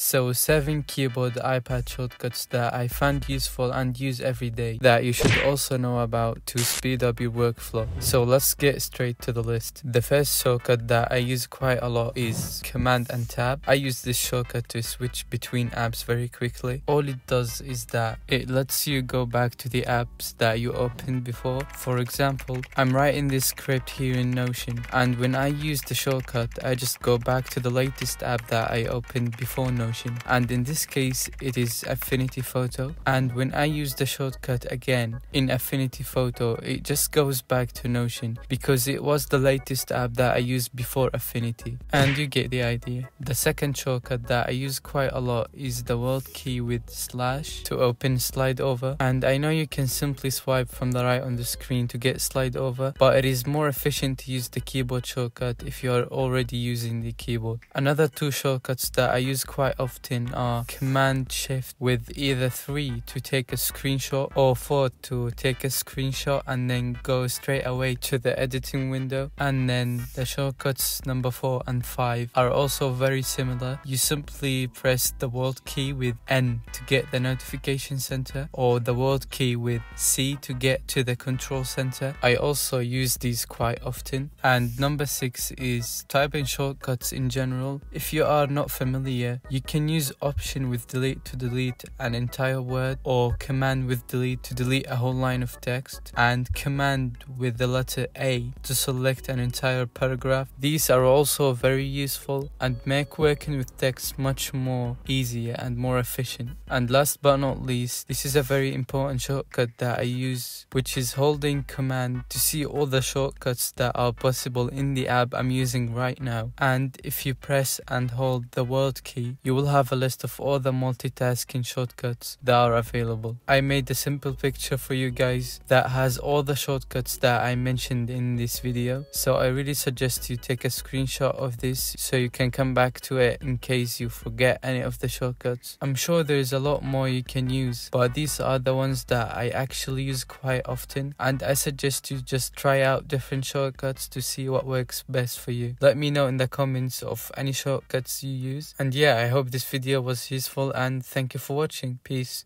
So 7 keyboard iPad shortcuts that I found useful and use every day that you should also know about to speed up your workflow. So let's get straight to the list. The first shortcut that I use quite a lot is Command and Tab. I use this shortcut to switch between apps very quickly. All it does is that it lets you go back to the apps that you opened before. For example, I'm writing this script here in Notion, and when I use the shortcut, I just go back to the latest app that I opened before Notion. And in this case it is Affinity Photo, and when I use the shortcut again in Affinity Photo, it just goes back to Notion because it was the latest app that I used before Affinity, and you get the idea. The second shortcut that I use quite a lot is the World key with slash to open slide over, and I know you can simply swipe from the right on the screen to get slide over, but it is more efficient to use the keyboard shortcut if you are already using the keyboard. Another two shortcuts that I use quite often are Command Shift with either 3 to take a screenshot or 4 to take a screenshot and then go straight away to the editing window. And then the shortcuts number 4 and 5 are also very similar. You simply press the World key with N to get the notification center, or the World key with C to get to the control center. I also use these quite often. And number 6 is typing shortcuts in general. If you are not familiar, you can use Option with Delete to delete an entire word, or Command with Delete to delete a whole line of text, and Command with the letter A to select an entire paragraph. These are also very useful and make working with text much more easier and more efficient. And last but not least, this is a very important shortcut that I use, which is holding Command to see all the shortcuts that are possible in the app I'm using right now. And if you press and hold the World key, you will have a list of all the multitasking shortcuts that are available. I made a simple picture for you guys that has all the shortcuts that I mentioned in this video, so I really suggest you take a screenshot of this so you can come back to it in case you forget any of the shortcuts. I'm sure there is a lot more you can use, but these are the ones that I actually use quite often, and I suggest you just try out different shortcuts to see what works best for you. Let me know in the comments of any shortcuts you use. And yeah, I hope this video was useful, and thank you for watching. Peace.